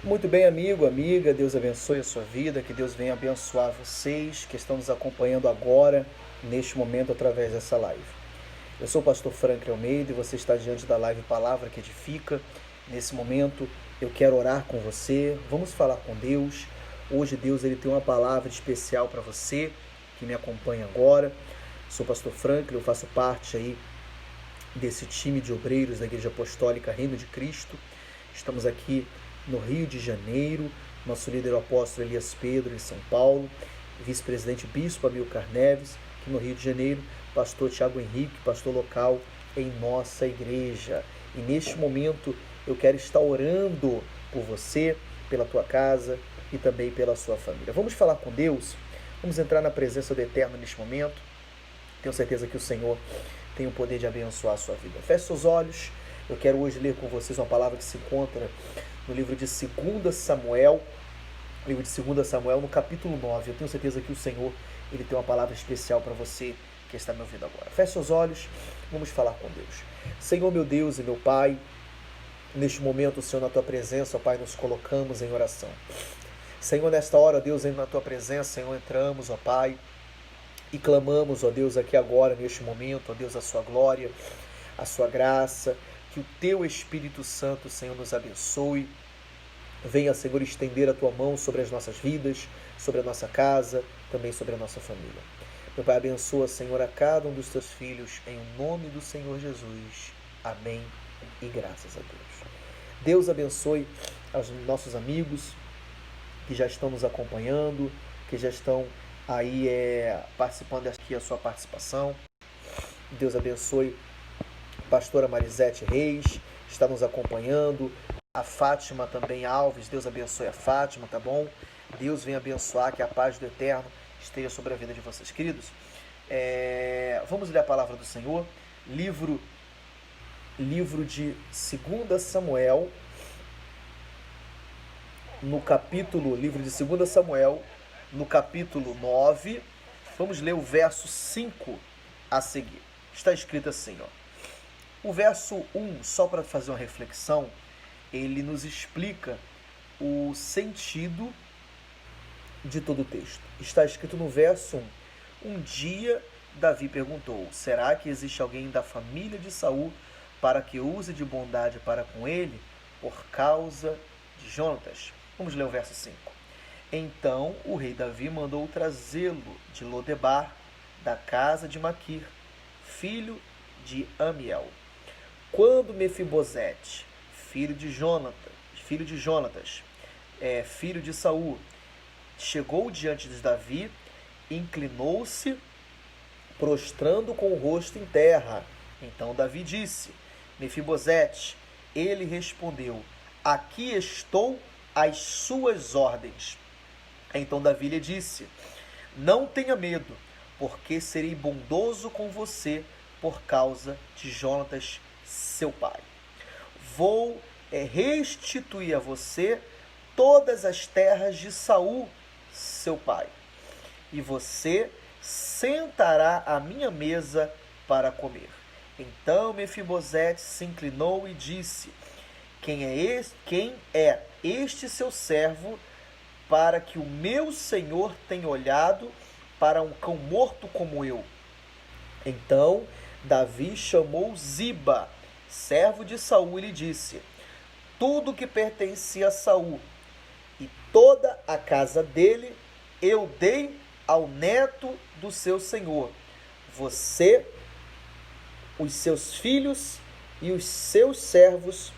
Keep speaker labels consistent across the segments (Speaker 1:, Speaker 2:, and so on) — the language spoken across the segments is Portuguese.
Speaker 1: Muito bem, amigo, amiga, Deus abençoe a sua vida, que Deus venha abençoar vocês que estão nos acompanhando agora, neste momento, através dessa live. Eu sou o pastor Franklin Almeida e você está diante da live Palavra que Edifica. Nesse momento, eu quero orar com você, vamos falar com Deus. Hoje, Deus ele tem uma palavra especial para você que me acompanha agora. Sou o pastor Franklin, eu faço parte aí desse time de obreiros da Igreja Apostólica Reino de Cristo. Estamos aqui no Rio de Janeiro, nosso líder o apóstolo Elias Pedro em São Paulo, vice-presidente Bispo Amilcar Neves, aqui no Rio de Janeiro, pastor Tiago Henrique, pastor local em nossa igreja. E neste momento eu quero estar orando por você, pela tua casa e também pela sua família. Vamos falar com Deus, vamos entrar na presença do Eterno neste momento. Tenho certeza que o Senhor tem o poder de abençoar a sua vida. Feche seus olhos. Eu quero hoje ler com vocês uma palavra que se encontra no livro de 2 Samuel, no capítulo 9. Eu tenho certeza que o Senhor ele tem uma palavra especial para você que está me ouvindo agora. Feche seus olhos, vamos falar com Deus. Senhor, meu Deus e meu Pai, neste momento, Senhor, na Tua presença, ó Pai, nos colocamos em oração. Senhor, nesta hora, Deus, na Tua presença, Senhor, entramos, ó Pai, e clamamos, ó Deus, aqui agora, neste momento, ó Deus, a Sua glória, a Sua graça, que o Teu Espírito Santo, Senhor, nos abençoe. Venha, Senhor, estender a Tua mão sobre as nossas vidas, sobre a nossa casa, também sobre a nossa família. Meu Pai, abençoa, Senhor, a cada um dos Teus filhos, em nome do Senhor Jesus. Amém e graças a Deus. Deus abençoe aos nossos amigos que já estão nos acompanhando, que já estão aí participando aqui a sua participação. Deus abençoe a pastora Marisete Reis, está nos acompanhando. A Fátima também Alves, Deus abençoe a Fátima, tá bom? Deus venha abençoar, que a paz do Eterno esteja sobre a vida de vocês. Queridos, vamos ler a palavra do Senhor. Livro de 2 Samuel, livro de 2 Samuel, no capítulo 9, vamos ler o verso 5 a seguir. Está escrito assim, ó. O verso 1, só para fazer uma reflexão, ele nos explica o sentido de todo o texto. Está escrito no verso 1. Um dia Davi perguntou: será que existe alguém da família de Saul para que use de bondade para com ele por causa de Jonatas? Vamos ler o verso 5. Então o rei Davi mandou trazê-lo de Lodebar, da casa de Maquir, filho de Amiel. Quando Mefibosete, filho de Jonatas, filho de Saul, chegou diante de Davi, inclinou-se, prostrando com o rosto em terra. Então Davi disse: Mefibosete. Ele respondeu: aqui estou às suas ordens. Então Davi lhe disse: não tenha medo, porque serei bondoso com você por causa de Jonatas, seu pai. Vou restituir a você todas as terras de Saul, seu pai, e você sentará à minha mesa para comer. Então Mefibosete se inclinou e disse: quem é este seu servo, para que o meu senhor tenha olhado para um cão morto como eu? Então Davi chamou Ziba, servo de Saul, e lhe disse: tudo que pertencia a Saul e toda a casa dele eu dei ao neto do seu senhor. Você, os seus filhos e os seus servos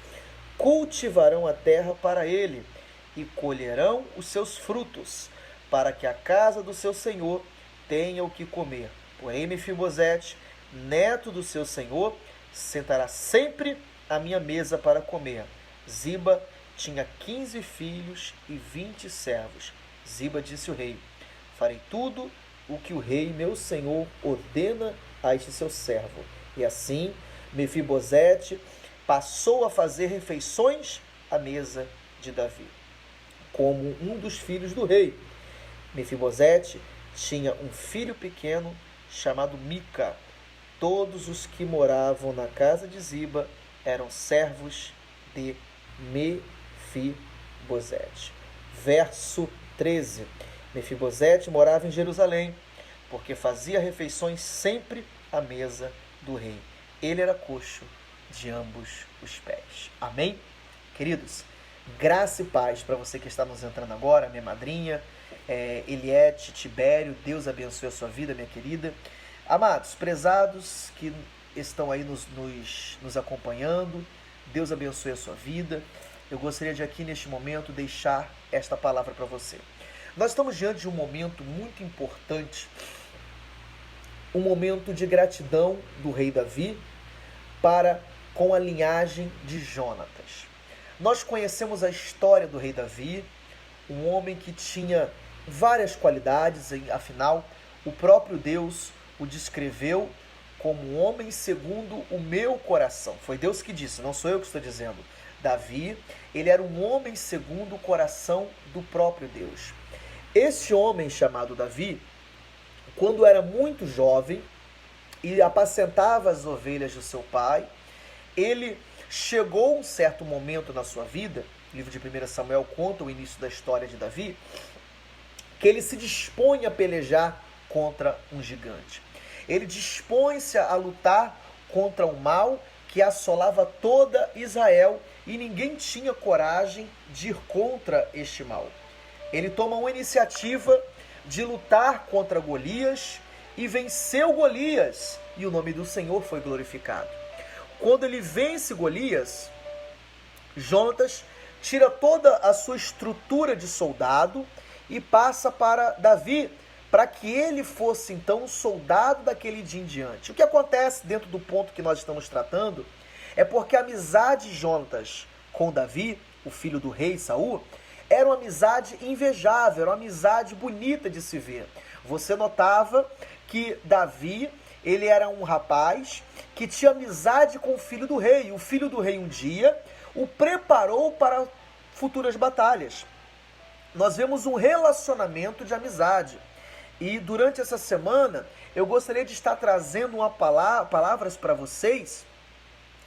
Speaker 1: cultivarão a terra para ele e colherão os seus frutos, para que a casa do seu senhor tenha o que comer. Porém Mefibosete, neto do seu senhor, sentará sempre à minha mesa para comer. Ziba tinha 15 filhos e 20 servos. Ziba disse ao rei: farei tudo o que o rei, meu senhor, ordena a este seu servo. E assim Mefibosete passou a fazer refeições à mesa de Davi, como um dos filhos do rei. Mefibosete tinha um filho pequeno chamado Mica. Todos os que moravam na casa de Ziba eram servos de Mefibosete. Mefibosete. Verso 13. Mefibosete morava em Jerusalém, porque fazia refeições sempre à mesa do rei. Ele era coxo de ambos os pés. Amém? Queridos, graça e paz para você que está nos entrando agora, minha madrinha, Eliette, Tibério, Deus abençoe a sua vida, minha querida. Amados, prezados que estão aí nos acompanhando, Deus abençoe a sua vida. Eu gostaria de aqui neste momento deixar esta palavra para você. Nós estamos diante de um momento muito importante, um momento de gratidão do rei Davi para com a linhagem de Jonatas. Nós conhecemos a história do rei Davi, um homem que tinha várias qualidades, afinal, o próprio Deus o descreveu como um homem segundo o meu coração. Foi Deus que disse, não sou eu que estou dizendo. Davi, ele era um homem segundo o coração do próprio Deus. Este homem chamado Davi, quando era muito jovem e apacentava as ovelhas do seu pai, ele chegou um certo momento na sua vida, o livro de 1 Samuel conta o início da história de Davi, que ele se dispõe a pelejar contra um gigante. Ele dispõe-se a lutar contra o mal que assolava toda Israel e ninguém tinha coragem de ir contra este mal. Ele toma uma iniciativa de lutar contra Golias e venceu Golias, e o nome do Senhor foi glorificado. Quando ele vence Golias, Jonatas tira toda a sua estrutura de soldado e passa para Davi, para que ele fosse então um soldado daquele dia em diante. O que acontece dentro do ponto que nós estamos tratando é porque a amizade de Jonatas com Davi, o filho do rei Saul, era uma amizade invejável, era uma amizade bonita de se ver. Você notava que Davi, ele era um rapaz que tinha amizade com o filho do rei. O filho do rei um dia o preparou para futuras batalhas. Nós vemos um relacionamento de amizade. E durante essa semana, eu gostaria de estar trazendo palavras para vocês.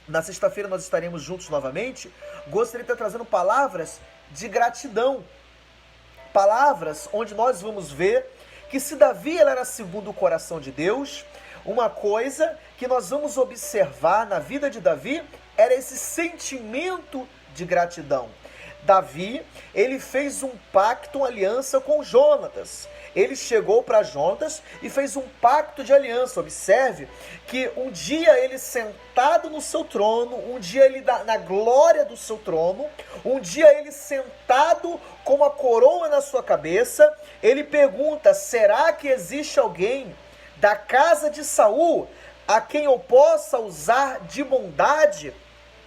Speaker 1: Na sexta-feira nós estaremos juntos novamente. Gostaria de estar trazendo palavras de gratidão. Palavras onde nós vamos ver que se Davi era segundo o coração de Deus, uma coisa que nós vamos observar na vida de Davi era esse sentimento de gratidão. Davi, ele fez um pacto, uma aliança com Jonatas. Ele chegou para Jonatas e fez um pacto de aliança. Observe que um dia ele sentado no seu trono, um dia ele na glória do seu trono, um dia ele sentado com uma coroa na sua cabeça, ele pergunta, será que existe alguém da casa de Saul a quem eu possa usar de bondade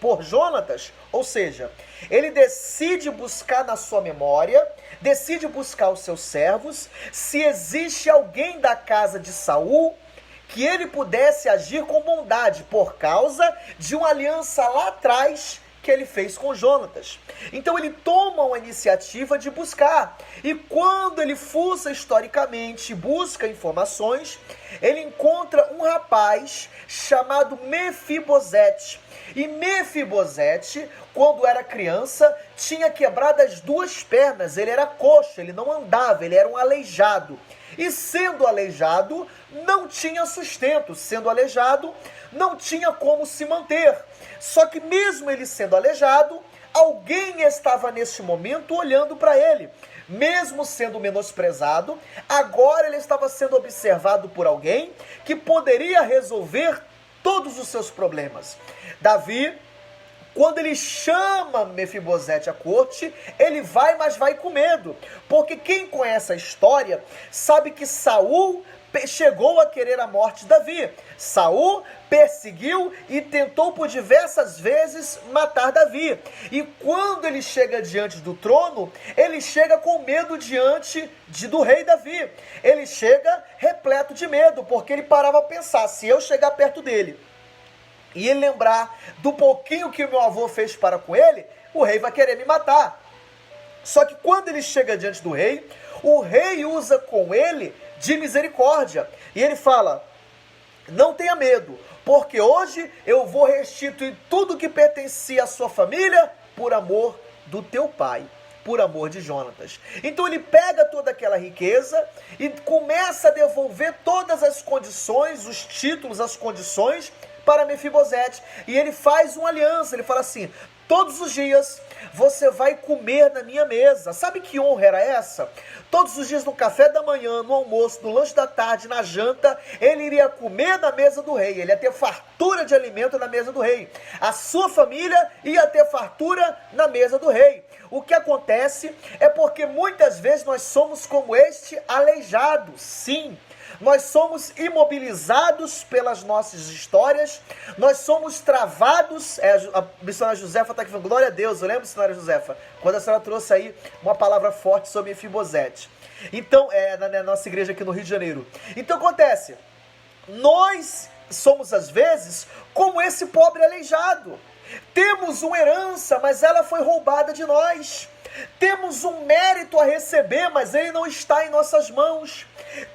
Speaker 1: por Jonatas? Ou seja, ele decide buscar na sua memória, decide buscar os seus servos, se existe alguém da casa de Saul que ele pudesse agir com bondade por causa de uma aliança lá atrás que ele fez com Jonatas. Então ele toma uma iniciativa de buscar. E quando ele fuça historicamente, busca informações, ele encontra um rapaz chamado Mefibosete. E Mefibosete, quando era criança, tinha quebrado as duas pernas. Ele era coxo, ele não andava, ele era um aleijado. E sendo aleijado, não tinha sustento. Sendo aleijado, não tinha como se manter. Só que mesmo ele sendo aleijado, alguém estava nesse momento olhando para ele. Mesmo sendo menosprezado, agora ele estava sendo observado por alguém que poderia resolver todos os seus problemas. Davi, quando ele chama Mefibosete à corte, ele vai, mas vai com medo. Porque quem conhece a história sabe que Saul chegou a querer a morte de Davi. Saul perseguiu e tentou por diversas vezes matar Davi. E quando ele chega diante do trono, ele chega com medo diante do rei Davi. Ele chega repleto de medo, porque ele parava a pensar, se eu chegar perto dele e ele lembrar do pouquinho que o meu avô fez para com ele, o rei vai querer me matar. Só que quando ele chega diante do rei, o rei usa com ele de misericórdia. E ele fala, não tenha medo, porque hoje eu vou restituir tudo que pertencia à sua família por amor do teu pai. por amor de Jonatas. Então ele pega toda aquela riqueza e começa a devolver todas as condições, os títulos, as condições para Mefibosete. E ele faz uma aliança, ele fala assim: todos os dias você vai comer na minha mesa. Sabe que honra era essa? Todos os dias no café da manhã, no almoço, no lanche da tarde, na janta, ele iria comer na mesa do rei. Ele ia ter fartura de alimento na mesa do rei. A sua família ia ter fartura na mesa do rei. O que acontece é porque muitas vezes nós somos como este aleijado. Sim, nós somos imobilizados pelas nossas histórias, nós somos travados. A missionária Josefa está aqui falando, glória a Deus. Eu lembro, missionária Josefa, quando a senhora trouxe aí uma palavra forte sobre Mefibosete. Então, na nossa igreja aqui no Rio de Janeiro. Então acontece, nós somos às vezes como esse pobre aleijado. Temos uma herança, mas ela foi roubada de nós. Temos um mérito a receber, mas ele não está em nossas mãos.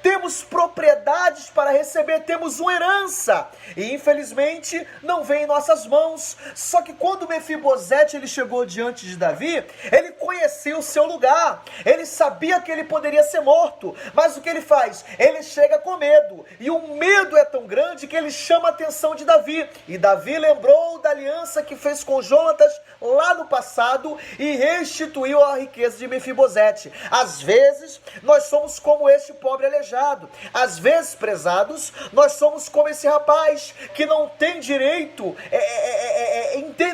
Speaker 1: Temos propriedades para receber, temos uma herança e infelizmente não vem em nossas mãos. Só que quando Mefibosete ele chegou diante de Davi, ele conhecia o seu lugar, ele sabia que ele poderia ser morto, mas o que ele faz? Ele chega com medo, e o medo é tão grande que ele chama a atenção de Davi, e Davi lembrou da aliança que fez com Jonatas lá no passado e restituiu a riqueza de Mefibosete. Às vezes nós somos como este pobre aleijado. Às vezes, prezados, nós somos como esse rapaz que não tem direito,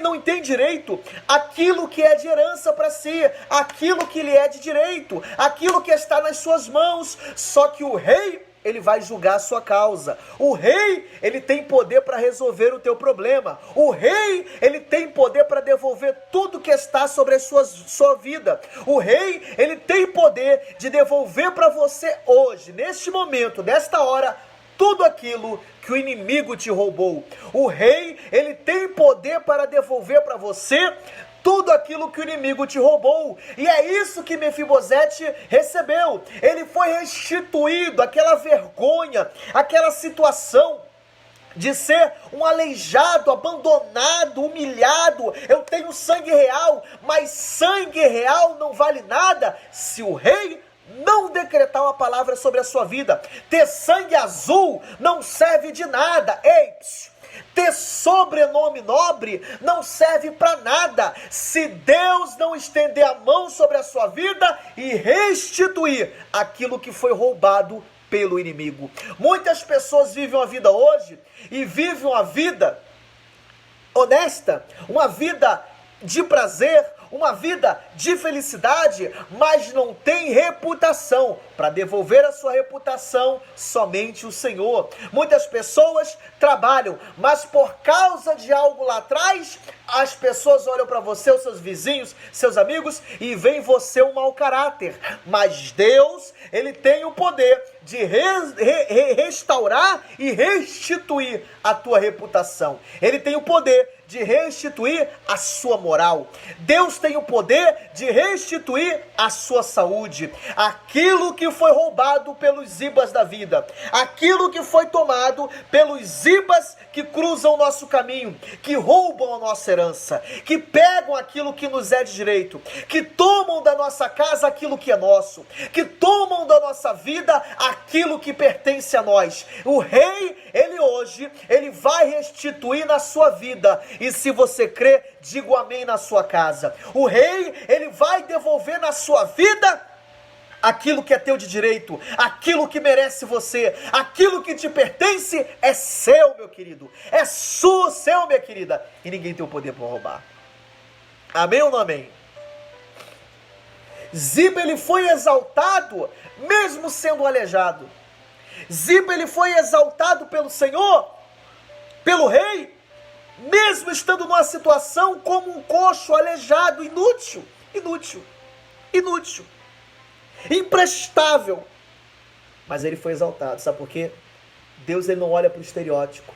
Speaker 1: não tem direito aquilo que é de herança para si, aquilo que lhe é de direito, aquilo que está nas suas mãos. Só que o rei, ele vai julgar a sua causa. O rei, ele tem poder para resolver o teu problema. O rei, ele tem poder para devolver tudo que está sobre a sua vida. O rei, ele tem poder de devolver para você hoje, neste momento, nesta hora, tudo aquilo que o inimigo te roubou. O rei, ele tem poder para devolver para você tudo aquilo que o inimigo te roubou. E é isso que Mefibosete recebeu. Ele foi restituído, aquela vergonha, aquela situação de ser um aleijado, abandonado, humilhado. Eu tenho sangue real, mas sangue real não vale nada se o rei não decretar uma palavra sobre a sua vida. Ter sangue azul não serve de nada. Ei, ter sobrenome nobre não serve para nada se Deus não estender a mão sobre a sua vida e restituir aquilo que foi roubado pelo inimigo. Muitas pessoas vivem uma vida hoje e vivem uma vida honesta, uma vida de prazer, uma vida de felicidade, mas não tem reputação. Para devolver a sua reputação, somente o Senhor. Muitas pessoas trabalham, mas por causa de algo lá atrás, as pessoas olham para você, os seus vizinhos, seus amigos, e veem você um mau caráter. Mas Deus, ele tem o poder de restaurar e restituir a tua reputação. Ele tem o poder de restituir a sua moral. Deus tem o poder de restituir a sua saúde. Aquilo que foi roubado pelos ibas da vida, aquilo que foi tomado pelos ibas que cruzam o nosso caminho, que roubam a nossa herança, que pegam aquilo que nos é de direito, que tomam da nossa casa aquilo que é nosso, que tomam da nossa vida aquilo que pertence a nós. O rei, ele hoje, ele vai restituir na sua vida. E se você crê, diga o amém na sua casa. O rei, ele vai devolver na sua vida aquilo que é teu de direito, aquilo que merece você, aquilo que te pertence é seu, meu querido, é seu, minha querida, e ninguém tem o poder para roubar. Amém ou não amém? Ziba, ele foi exaltado, mesmo sendo aleijado. Ziba, ele foi exaltado pelo Senhor, pelo rei, mesmo estando numa situação como um coxo aleijado, inútil, imprestável. Mas ele foi exaltado, sabe por quê? Deus, ele não olha para o estereótipo.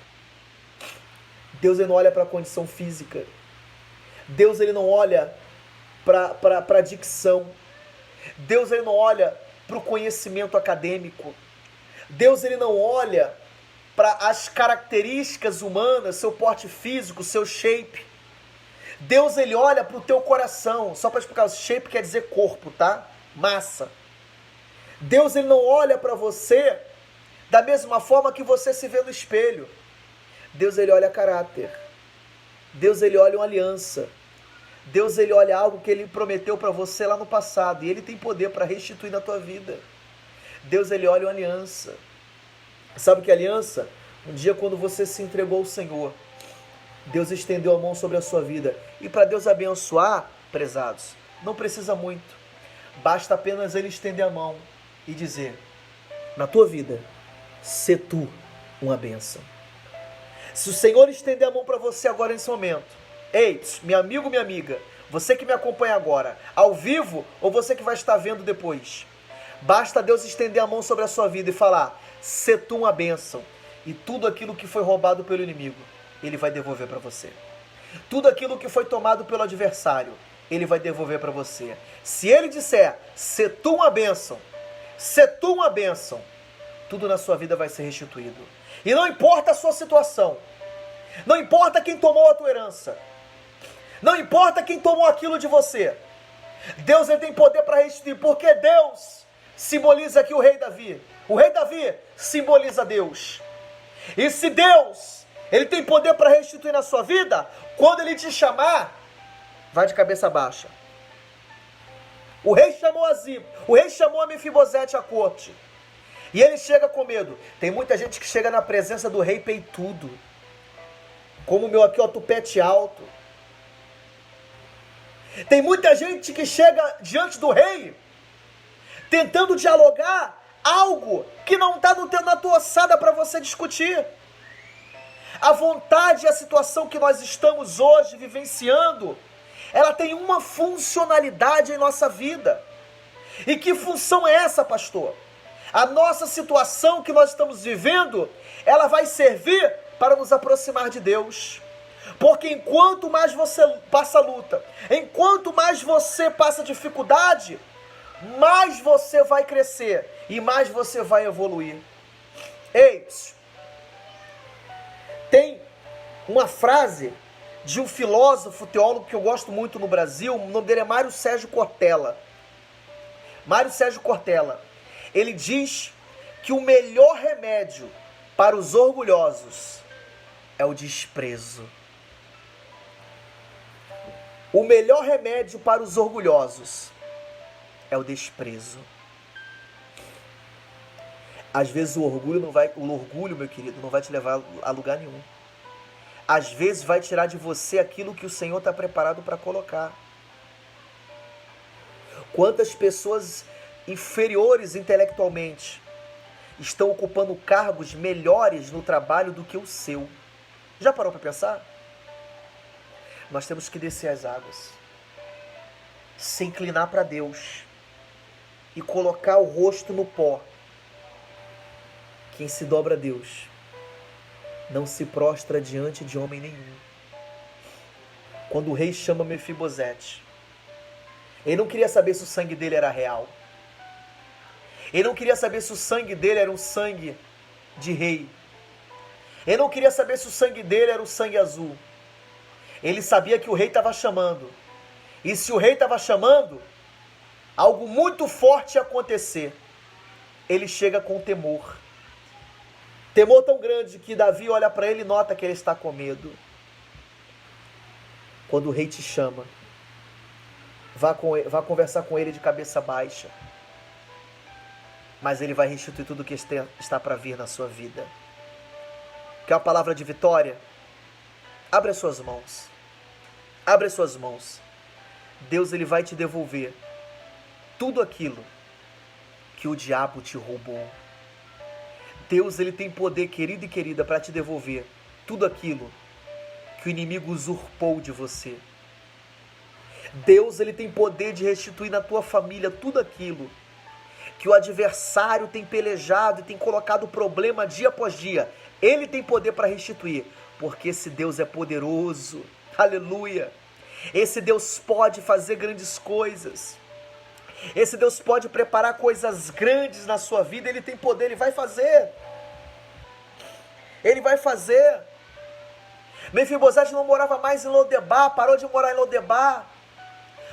Speaker 1: Deus, ele não olha para a condição física. Deus, ele não olha para a dicção. Deus, ele não olha para o conhecimento acadêmico. Deus, ele não olha para as características humanas, seu porte físico, seu shape. Deus, ele olha para o teu coração. Só para explicar, shape quer dizer corpo, tá? Massa. Deus, ele não olha para você da mesma forma que você se vê no espelho. Deus, ele olha caráter. Deus, ele olha uma aliança. Deus, ele olha algo que ele prometeu para você lá no passado. E ele tem poder para restituir na tua vida. Deus, ele olha uma aliança. Sabe o que é aliança? Um dia quando você se entregou ao Senhor, Deus estendeu a mão sobre a sua vida. E para Deus abençoar, prezados, não precisa muito. Basta apenas ele estender a mão e dizer: na tua vida, sê tu uma bênção. Se o Senhor estender a mão para você agora nesse momento, ei, meu amigo, minha amiga, você que me acompanha agora, ao vivo, ou você que vai estar vendo depois, basta Deus estender a mão sobre a sua vida e falar: sê tu uma bênção. E tudo aquilo que foi roubado pelo inimigo, ele vai devolver para você. Tudo aquilo que foi tomado pelo adversário, ele vai devolver para você. Se ele disser: sê tu uma bênção, sê tu uma bênção, tudo na sua vida vai ser restituído. E não importa a sua situação, não importa quem tomou a tua herança, não importa quem tomou aquilo de você, Deus, ele tem poder para restituir, porque Deus simboliza aqui o rei Davi. O rei Davi simboliza Deus. E se Deus, ele tem poder para restituir na sua vida, quando ele te chamar, vai de cabeça baixa. O rei chamou a Mefibosete à corte. E ele chega com medo. Tem muita gente que chega na presença do rei peitudo. Como o meu aqui, ó, tupete alto. Tem muita gente que chega diante do rei tentando dialogar algo que não está na tua ossada para você discutir. A vontade e a situação que nós estamos hoje vivenciando, ela tem uma funcionalidade em nossa vida. E que função é essa, pastor? A nossa situação que nós estamos vivendo, ela vai servir para nos aproximar de Deus. Porque enquanto mais você passa luta, enquanto mais você passa dificuldade, mais você vai crescer e mais você vai evoluir. Ei, tem uma frase de um filósofo, teólogo que eu gosto muito no Brasil, o nome dele é Mário Sérgio Cortella. Mário Sérgio Cortella, ele diz que o melhor remédio para os orgulhosos é o desprezo. O melhor remédio para os orgulhosos é o desprezo. Às vezes o orgulho, meu querido, não vai te levar a lugar nenhum. Às vezes vai tirar de você aquilo que o Senhor está preparado para colocar. Quantas pessoas inferiores intelectualmente estão ocupando cargos melhores no trabalho do que o seu? Já parou para pensar? Nós temos que descer as águas, se inclinar para Deus e colocar o rosto no pó. Quem se dobra a Deus não se prostra diante de homem nenhum. Quando o rei chama Mefibosete, ele não queria saber se o sangue dele era real. Ele não queria saber se o sangue dele era um sangue de rei. Ele não queria saber se o sangue dele era o sangue azul. Ele sabia que o rei estava chamando. E se o rei estava chamando, algo muito forte ia acontecer. Ele chega com temor. Temor tão grande que Davi olha para ele e nota que ele está com medo. Quando o rei te chama, vá conversar com ele de cabeça baixa. Mas ele vai restituir tudo que está para vir na sua vida. Quer uma palavra de vitória? Abre as suas mãos. Abre as suas mãos. Deus, ele vai te devolver tudo aquilo que o diabo te roubou. Deus, ele tem poder, querido e querida, para te devolver tudo aquilo que o inimigo usurpou de você. Deus, ele tem poder de restituir na tua família tudo aquilo que o adversário tem pelejado e tem colocado problema dia após dia. Ele tem poder para restituir, porque esse Deus é poderoso. Aleluia! Esse Deus pode fazer grandes coisas. Esse Deus pode preparar coisas grandes na sua vida. Ele tem poder, ele vai fazer. Ele vai fazer. Mefibosete não morava mais em Lodebar, parou de morar em Lodebar.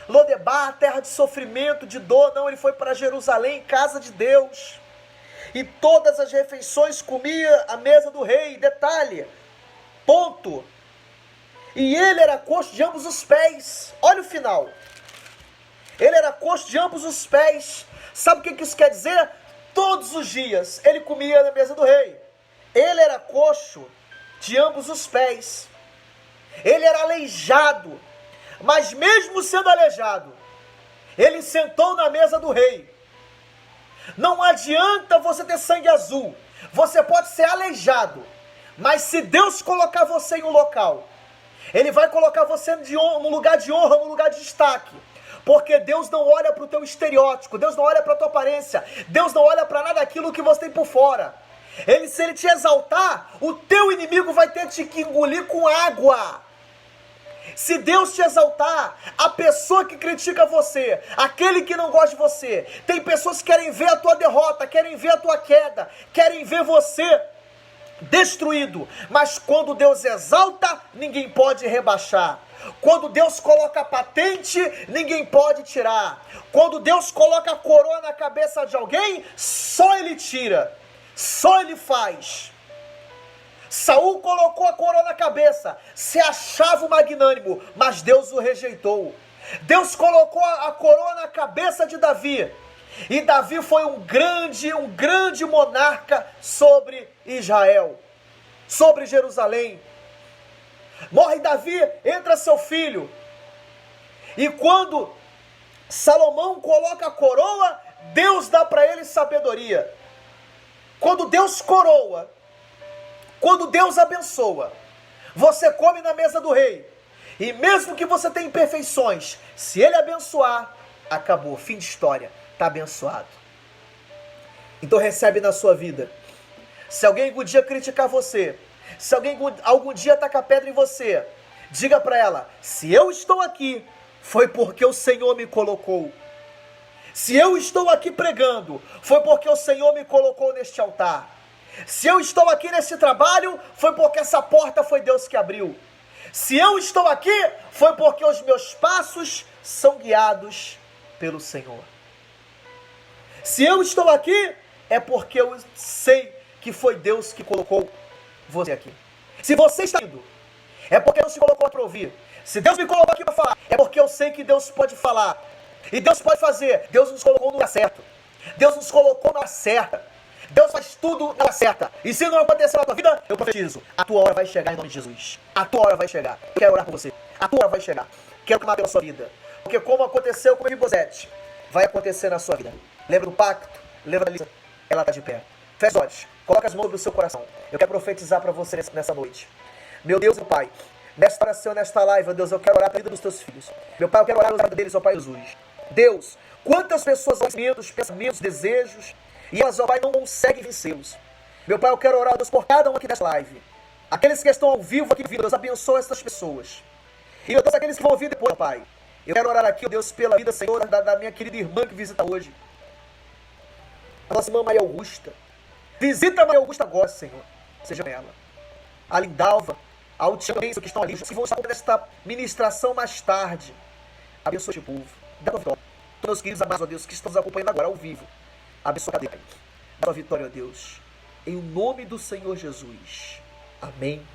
Speaker 1: Lodebar, terra de sofrimento, de dor. Não, ele foi para Jerusalém, casa de Deus. E todas as refeições comia à mesa do rei. Detalhe, ponto. E ele era coxo de ambos os pés. Olha o final. Ele era coxo de ambos os pés. Sabe o que isso quer dizer? Todos os dias ele comia na mesa do rei. Ele era coxo de ambos os pés. Ele era aleijado. Mas mesmo sendo aleijado, ele sentou na mesa do rei. Não adianta você ter sangue azul. Você pode ser aleijado. Mas se Deus colocar você em um local, Ele vai colocar você no lugar de honra, no lugar de destaque. Porque Deus não olha para o teu estereótipo, Deus não olha para a tua aparência, Deus não olha para nada daquilo que você tem por fora. Se Ele te exaltar, o teu inimigo vai ter que engolir com água. Se Deus te exaltar, a pessoa que critica você, aquele que não gosta de você, tem pessoas que querem ver a tua derrota, querem ver a tua queda, querem ver você destruído. Mas quando Deus exalta, ninguém pode rebaixar. Quando Deus coloca patente, ninguém pode tirar. Quando Deus coloca a coroa na cabeça de alguém, só Ele tira, só Ele faz. Saul colocou a coroa na cabeça, se achava o magnânimo, mas Deus o rejeitou. Deus colocou a coroa na cabeça de Davi, e Davi foi um grande monarca sobre Israel, sobre Jerusalém. Morre Davi, entra seu filho, e quando Salomão coloca a coroa, Deus dá para ele sabedoria. Quando Deus coroa, quando Deus abençoa, você come na mesa do rei. E mesmo que você tenha imperfeições, se Ele abençoar, acabou, fim de história, está abençoado. Então recebe na sua vida. Se alguém algum dia criticar você, se alguém algum dia tacar pedra em você, diga para ela: se eu estou aqui, foi porque o Senhor me colocou. Se eu estou aqui pregando, foi porque o Senhor me colocou neste altar. Se eu estou aqui nesse trabalho, foi porque essa porta foi Deus que abriu. Se eu estou aqui, foi porque os meus passos são guiados pelo Senhor. Se eu estou aqui, é porque eu sei que foi Deus que colocou você aqui. Se você está indo, é porque Deus te colocou para ouvir. Se Deus me colocou aqui para falar, é porque eu sei que Deus pode falar. E Deus pode fazer. Deus nos colocou no lugar certo. Deus nos colocou na hora certa. Deus faz tudo na hora certa. E se não acontecer na tua vida, eu profetizo: a tua hora vai chegar em nome de Jesus. A tua hora vai chegar. Eu quero orar por você. A tua hora vai chegar. Quero tomar pela sua vida. Porque como aconteceu com Mefibosete, vai acontecer na sua vida. Lembra do pacto? Lembra da lista? Ela está de pé. Feche os olhos. Coloca as mãos no seu coração. Eu quero profetizar para você nessa noite. Meu Deus e Pai, nesta oração, nesta live, meu Deus, eu quero orar pela vida dos teus filhos. Meu Pai, eu quero orar pela vida deles, ó Pai Jesus. Deus, quantas pessoas têm pensamentos, desejos, e elas, ó Pai, não conseguem vencê-los. Meu Pai, eu quero orar, Deus, por cada um aqui nessa live. Aqueles que estão ao vivo aqui, Deus, abençoa essas pessoas. E, meu Deus, aqueles que vão ouvir depois, ó Pai. Eu quero orar aqui, ó Deus, pela vida, Senhor, da minha querida irmã que visita hoje. A nossa irmã Maria Augusta. Visita a Maria Augusta agora, Senhor. Seja ela. A Lindalva, a Altiana, que estão ali, que vão estar nesta ministração mais tarde. Abençoa o povo. Dá tua vitória. Todos meus queridos amados, ó Deus, que estão nos acompanhando agora ao vivo. Abençoa a Deus. Dá tua vitória, ó Deus. Em nome do Senhor Jesus. Amém.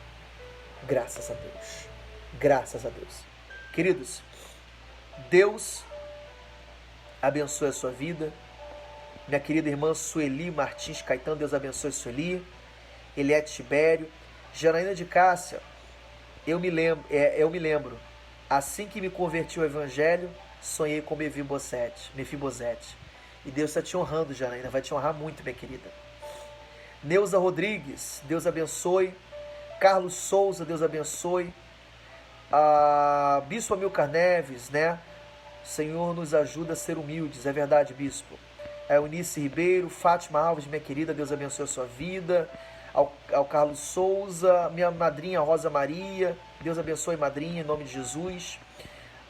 Speaker 1: Graças a Deus. Graças a Deus. Queridos, Deus abençoe a sua vida. Minha querida irmã Sueli Martins Caetano, Deus abençoe a Sueli. Eliette Tibério. Janaína de Cássia, eu me lembro, assim que me converti ao Evangelho, sonhei com Mefibosete. E Deus está te honrando, Janaína, vai te honrar muito, minha querida. Neuza Rodrigues, Deus abençoe. Carlos Souza, Deus abençoe. Bispo Amilcar Neves, né? Senhor nos ajuda a ser humildes, é verdade, Bispo. Eunice Ribeiro, Fátima Alves, minha querida, Deus abençoe a sua vida. Ao Carlos Souza, minha madrinha Rosa Maria, Deus abençoe, madrinha, em nome de Jesus.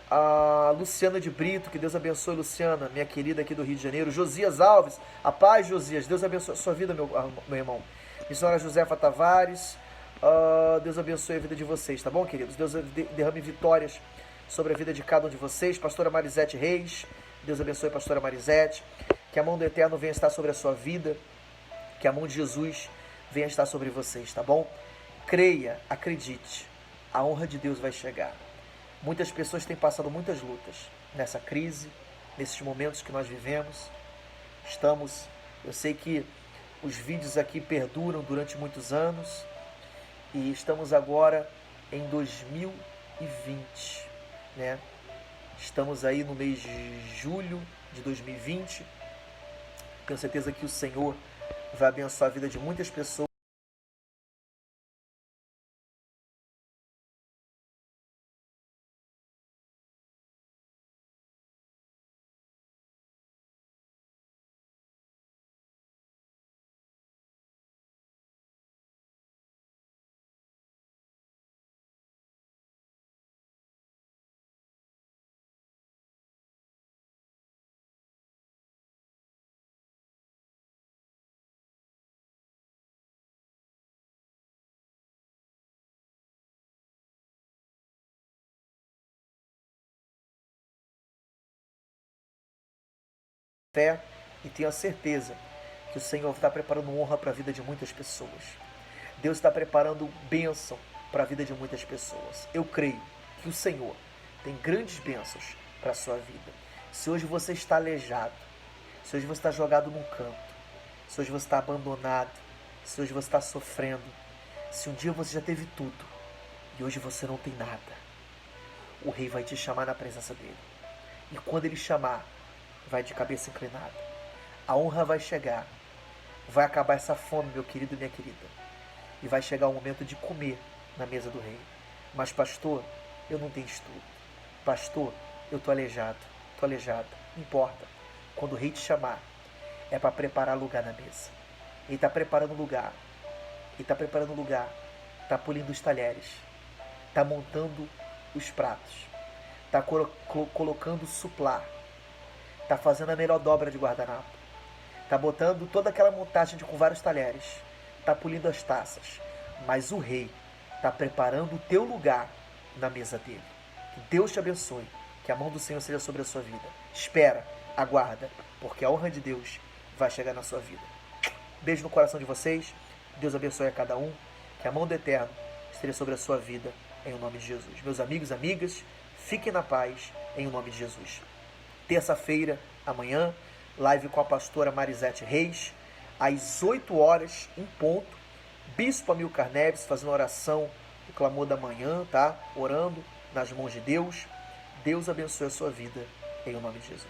Speaker 1: A Luciana de Brito, que Deus abençoe, Luciana, minha querida aqui do Rio de Janeiro. Josias Alves, a paz, Josias, Deus abençoe a sua vida, meu irmão. Missionária Josefa Tavares, Deus abençoe a vida de vocês, tá bom, queridos? Deus derrame vitórias sobre a vida de cada um de vocês. Pastora Marisete Reis, Deus abençoe a pastora Marisete. Que a mão do Eterno venha estar sobre a sua vida. Que a mão de Jesus venha estar sobre vocês, tá bom? Creia, acredite, a honra de Deus vai chegar. Muitas pessoas têm passado muitas lutas nessa crise, nesses momentos que nós vivemos. Eu sei que os vídeos aqui perduram durante muitos anos e estamos agora em 2020, né? Estamos aí no mês de julho de 2020. Tenho certeza que o Senhor vai abençoar a vida de muitas pessoas. Fé e tenho a certeza que o Senhor está preparando honra para a vida de muitas pessoas. Deus está preparando bênção para a vida de muitas pessoas. Eu creio que o Senhor tem grandes bênçãos para a sua vida. Se hoje você está aleijado, se hoje você está jogado num canto, se hoje você está abandonado, se hoje você está sofrendo, se um dia você já teve tudo e hoje você não tem nada, o Rei vai te chamar na presença dele. E quando ele chamar, vai de cabeça inclinada. A honra vai chegar. Vai acabar essa fome, meu querido e minha querida. E vai chegar o momento de comer na mesa do rei. Mas, pastor, eu não tenho estudo. Pastor, eu estou aleijado. Estou aleijado. Não importa. Quando o rei te chamar, é para preparar lugar na mesa. Ele está preparando lugar. Ele está preparando lugar. Está polindo os talheres. Está montando os pratos. Está colocando suplar. Está fazendo a melhor dobra de guardanapo. Está botando toda aquela montagem com vários talheres. Está polindo as taças. Mas o rei está preparando o teu lugar na mesa dele. Que Deus te abençoe. Que a mão do Senhor seja sobre a sua vida. Espera, aguarda, porque a honra de Deus vai chegar na sua vida. Beijo no coração de vocês. Deus abençoe a cada um. Que a mão do Eterno esteja sobre a sua vida, em o nome de Jesus. Meus amigos e amigas, fiquem na paz, em o nome de Jesus. Terça-feira, amanhã, live com a pastora Marisete Reis, às 8 horas, em ponto. Bispo Amilcar Neves fazendo oração, o clamor da manhã, tá? Orando nas mãos de Deus. Deus abençoe a sua vida, em o nome de Jesus.